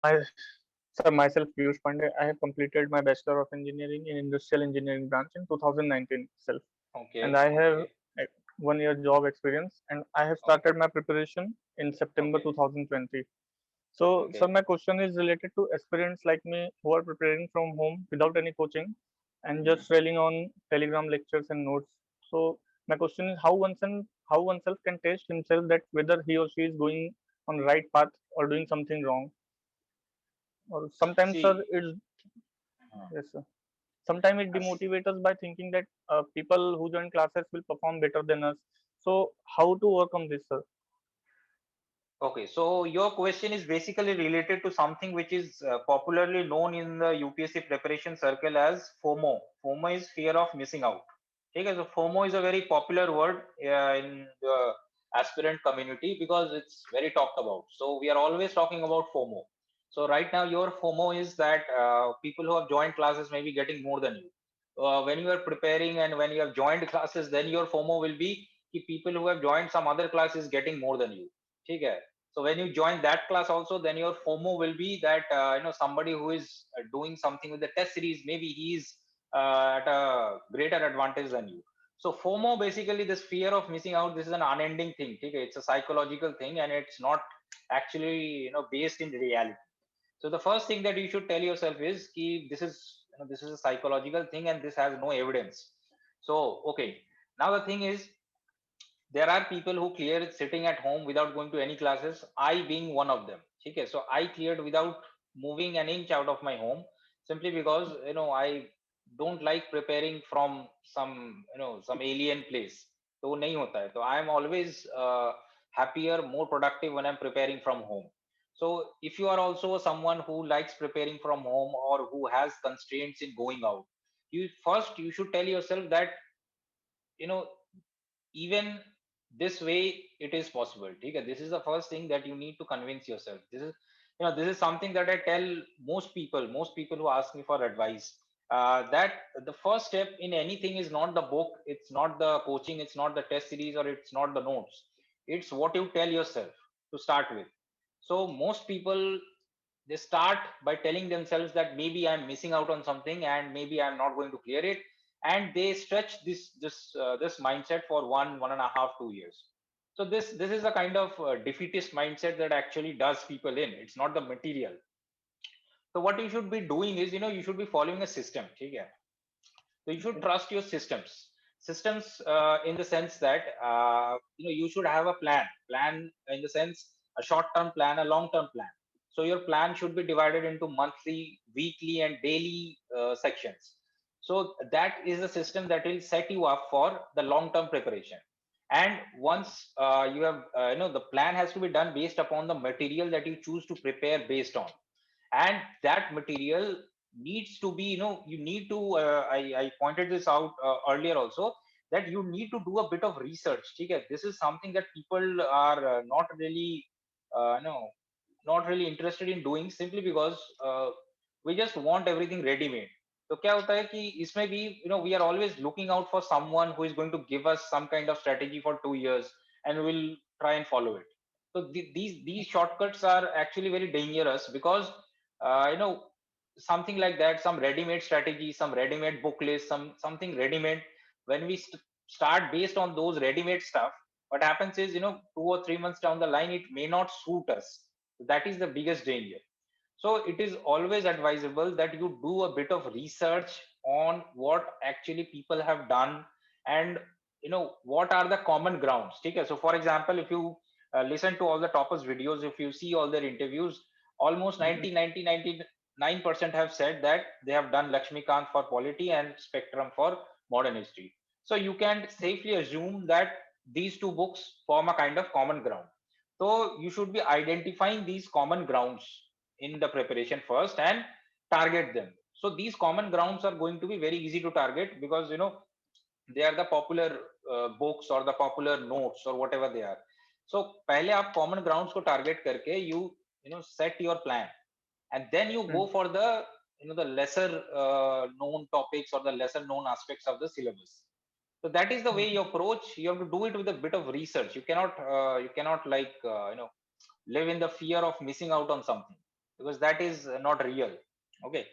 My sir, myself Piyush Pandey. I have completed my Bachelor of Engineering in Industrial Engineering branch in 2019 itself, and Okay, I have okay, a 1 year job experience, and I have okay, started my preparation in September okay, 2020. So, sir, okay. my question is related to aspirants like me who are preparing from home without any coaching and Hmm. just relying on Telegram lectures and notes. So, my question is how oneself can test himself that whether he or she is going on the right path or doing something wrong. Or sometimes, sir, See, it's uh, yes, sir. Sometimes it as- demotivates us by thinking that people who join classes will perform better than us. So, how to overcome this, sir? okay, so your question is basically related to something which is popularly known in the UPSC preparation circle as FOMO. FOMO is fear of missing out. Okay, so FOMO is a very popular word in the aspirant community because it's very talked about. So we are always talking about FOMO. So right now your FOMO is that people who have joined classes may be getting more than you. When you are preparing and when you have joined classes, then your FOMO will be कि people who have joined some other class is getting more than you. ठीक है? So when you join that class also, then your FOMO will be that somebody who is doing something with the test series, maybe he's at a greater advantage than you. So FOMO basically this fear of missing out. This is an unending thing. Okay? It's a psychological thing, and it's not actually based in reality. So the first thing that you should tell yourself is ki this is a psychological thing and this has no evidence. So okay, now the thing is there are people who clear it sitting at home without going to any classes, I being one of them. Okay, so I cleared without moving an inch out of my home simply because I don't like preparing from some alien place. तो वो नहीं होता है तो I am always happier, more productive when I'm preparing from home. So if you are also someone who likes preparing from home or who has constraints in going out, you should tell yourself that you know even this way it is possible. Okay? This is the first thing that you need to convince yourself. This is something that I tell most people who ask me for advice, that the first step in anything is not the book, it's not the coaching, it's not the test series, or it's not the notes. It's what you tell yourself to start with. So most people, they start by telling themselves that maybe I'm missing out on something and maybe I'm not going to clear it, and they stretch this mindset for 1.5, 2 years. So this is a kind of defeatist mindset that actually does people in. It's not the material. So what you should be doing is you should be following a system. Okay? So you should Okay. trust your systems in the sense that you should have a plan in the sense a short term plan, a long term plan. So your plan should be divided into monthly, weekly, and daily sections. So that is the system that will set you up for the long term preparation. And once you have the plan has to be done based upon the material that you choose to prepare based on, and that material needs to be you need to I pointed this out earlier also, that you need to do a bit of research. Okay? This is something that people are not really no not really interested in doing, simply because we just want everything ready made. तो क्या होता है कि इसमें भी we are always looking out for someone who is going to give us some kind of strategy for 2 years, and we'll try and follow it. So these shortcuts are actually very dangerous because uh, you know something like that, some ready-made strategy, some ready-made book list, something ready-made, when we start based on those ready-made stuff, what happens is 2 or 3 months down the line it may not suit us. That is the biggest danger. So it is always advisable that you do a bit of research on what actually people have done, and what are the common grounds. Okay? So for example, if you listen to all the toppers videos, if you see all their interviews, almost Okay. 99% have said that they have done Lakshmikant for polity and Spectrum for modern history. So you can safely assume that these two books form a kind of common ground. So you should be identifying these common grounds in the preparation first and target them. So these common grounds are going to be very easy to target because they are the popular books or the popular notes or whatever they are. So पहले आप common grounds को target करके you set your plan, and then you go Hmm. for the the lesser known topics or the lesser known aspects of the syllabus. So that is the way you Okay. approach. You have to do it with a bit of research. You cannot like live in the fear of missing out on something. because that is not real. Okay.